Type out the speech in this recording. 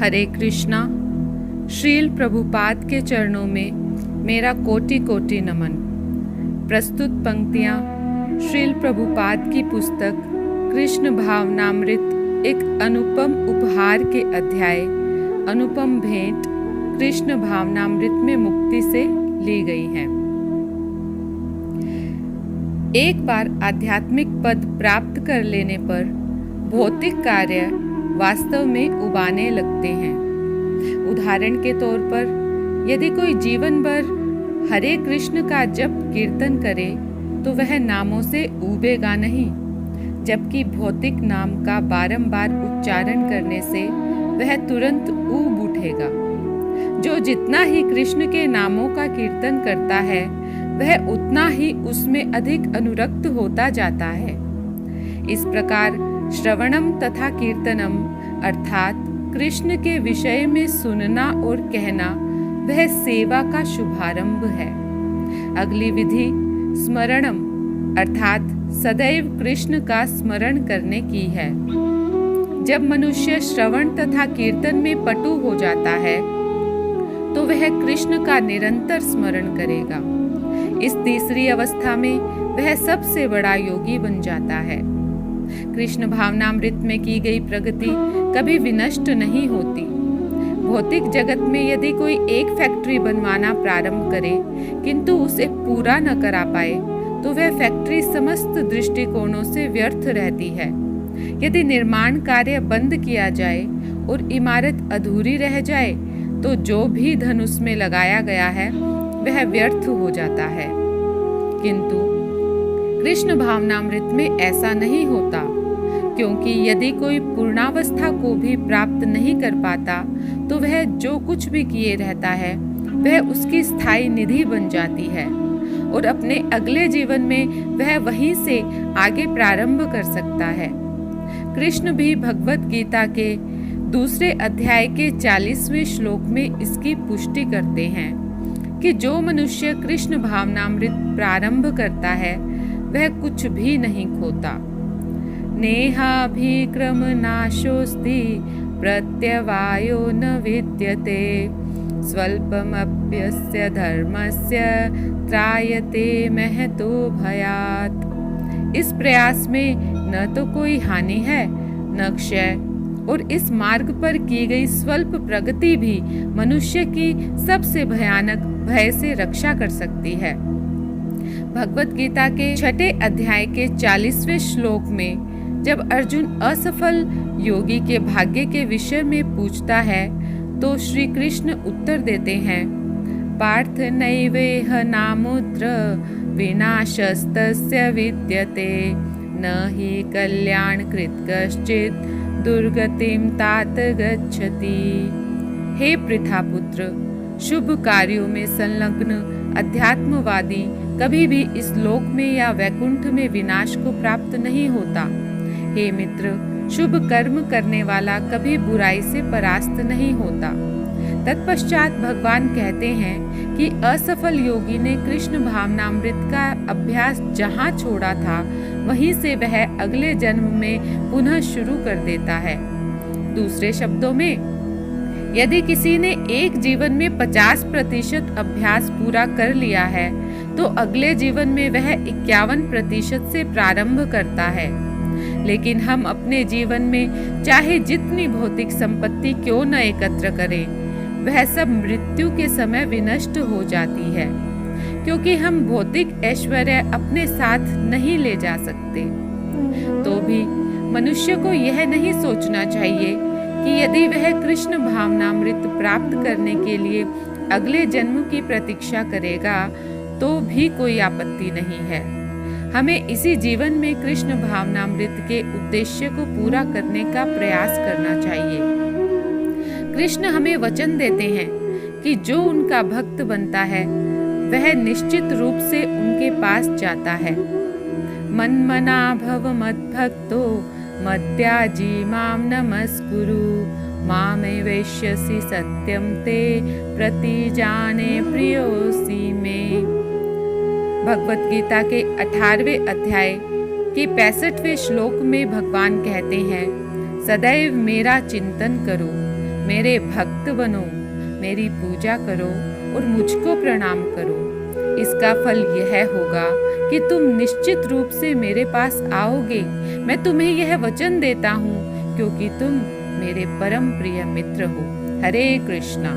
हरे कृष्णा। श्रील प्रभुपाद के चरणों में मेरा कोटि कोटि नमन। प्रस्तुत पंक्तियाँ श्रील प्रभुपाद की पुस्तक कृष्ण भावनामृत एक अनुपम उपहार के अध्याय अनुपम भेंट कृष्ण भावनामृत में मुक्ति से ली गई हैं। एक बार आध्यात्मिक पद प्राप्त कर लेने पर भौतिक कार्य वास्तव में उबाने लगते हैं। उदाहरण के तौर पर यदि कोई जीवन भर हरे कृष्ण का जप कीर्तन करे तो वह नामों से ऊबेगा नहीं, जबकि भौतिक नाम का बारंबार उच्चारण करने से वह तुरंत ऊब उठेगा। जो जितना ही कृष्ण के नामों का कीर्तन करता है वह उतना ही उसमें अधिक अनुरक्त होता जाता है। इस प्रकार श्रवणम तथा कीर्तनम अर्थात कृष्ण के विषय में सुनना और कहना वह सेवा का शुभारंभ है। अगली विधि स्मरणम अर्थात सदैव कृष्ण का स्मरण करने की है। जब मनुष्य श्रवण तथा कीर्तन में पटु हो जाता है तो वह कृष्ण का निरंतर स्मरण करेगा। इस तीसरी अवस्था में वह सबसे बड़ा योगी बन जाता है। कृष्ण भावनामृत में की गई प्रगति कभी विनष्ट नहीं होती। भौतिक जगत में यदि कोई एक फैक्ट्री बनवाना प्रारंभ करे किंतु उसे पूरा न करा पाए तो वह फैक्ट्री समस्त दृष्टिकोणों से व्यर्थ रहती है। यदि निर्माण कार्य बंद किया जाए और इमारत अधूरी रह जाए तो जो भी धन उसमें लगाया गया है वह व्यर्थ हो जाता है। किंतु कृष्ण भावनामृत में ऐसा नहीं होता, क्योंकि यदि कोई पूर्णावस्था को भी प्राप्त नहीं कर पाता तो वह जो कुछ भी किए रहता है वह उसकी स्थायी निधि बन जाती है और अपने अगले जीवन में वह वहीं से आगे प्रारंभ कर सकता है। कृष्ण भी भगवत गीता के दूसरे अध्याय के 40वें श्लोक में इसकी पुष्टि करते हैं कि जो मनुष्य कृष्ण भावनामृत प्रारंभ करता है वह कुछ भी नहीं खोता। नेहाभिक्रम नाशोस्ति प्रत्यवायो न विद्यते स्वल्पमप्यस्य धर्मस्य त्रायते महतो भयात्। इस प्रयास में न तो कोई हानि है न क्षय, और इस मार्ग पर की गई स्वल्प प्रगति भी मनुष्य की सबसे भयानक भय से रक्षा कर सकती है। भगवत गीता के 6 अध्याय के 40वें श्लोक में जब अर्जुन असफल योगी के भाग्य के विषय में पूछता है तो श्री कृष्ण उत्तर देते हैं, पार्थ नैवेह नामुत्र विनाशस्तस्य विद्यते न हि कल्याणकृत कश्चित् दुर्गतिम तात गच्छति। हे पृथापुत्र, शुभ कार्यों में संलग्न अध्यात्मवादी कभी भी इस लोक में या वैकुंठ में विनाश को प्राप्त नहीं होता। हे मित्र, शुभ कर्म करने वाला कभी बुराई से परास्त नहीं होता। तत्पश्चात भगवान कहते हैं कि असफल योगी ने कृष्ण भावनामृत का अभ्यास जहाँ छोड़ा था वहीं से वह अगले जन्म में पुनः शुरू कर देता है। दूसरे शब्दों में, यदि किसी ने एक जीवन में 50% अभ्यास पूरा कर लिया है तो अगले जीवन में वह 51% से प्रारंभ करता है। लेकिन हम अपने जीवन में चाहे जितनी भौतिक संपत्ति क्यों न एकत्र करें, वह सब मृत्यु के समय विनष्ट हो जाती है, क्योंकि हम भौतिक ऐश्वर्य अपने साथ नहीं ले जा सकते। तो भी मनुष्य को यह नहीं सोचना चाहिए कि यदि वह कृष्ण भावनामृत प्राप्त करने के लिए अगले जन्म की प्रतीक्षा करेगा तो भी कोई आपत्ति नहीं है। हमें इसी जीवन में कृष्ण भावनामृत के उद्देश्य को पूरा करने का प्रयास करना चाहिए। कृष्ण हमें वचन देते हैं कि जो उनका भक्त बनता है वह निश्चित रूप से उनके पास जाता है। मन्मना भव मद्भक्तो मद्याजी माम नमस्कुरु मामे वैश्यसि सत्यम ते प्रतिजाने प्रियोसी में। भगवत गीता के 18वें अध्याय के 65वें श्लोक में भगवान कहते हैं, सदैव मेरा चिंतन करो, मेरे भक्त बनो, मेरी पूजा करो और मुझको प्रणाम करो। इसका फल यह होगा कि तुम निश्चित रूप से मेरे पास आओगे। मैं तुम्हें यह वचन देता हूँ, क्योंकि तुम मेरे परम प्रिय मित्र हो। हरे कृष्णा।